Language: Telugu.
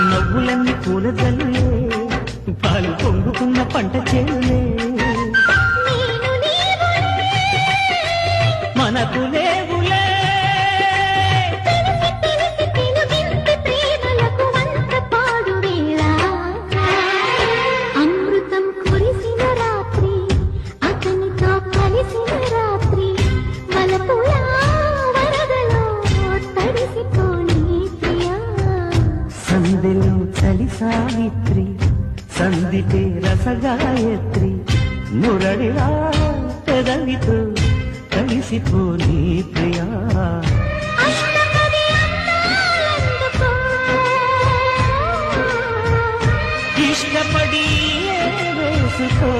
నవ్వులన్నీ పూల జల్లులే పాలు పొంగుకున్న పంట చేనులే మనకు లేవులే అమృతం కురిసిన రాత్రి అతనితో కలిసిన రాత్రి మలపుల వరదలో తడిసిపోని ప్రియా సందెలో చలి సావిత్రి సందితే రసగాయత్రి మురళిలా పెదవితో కలిసిపోని ప్రియా ఇష్టపడి వేసుకో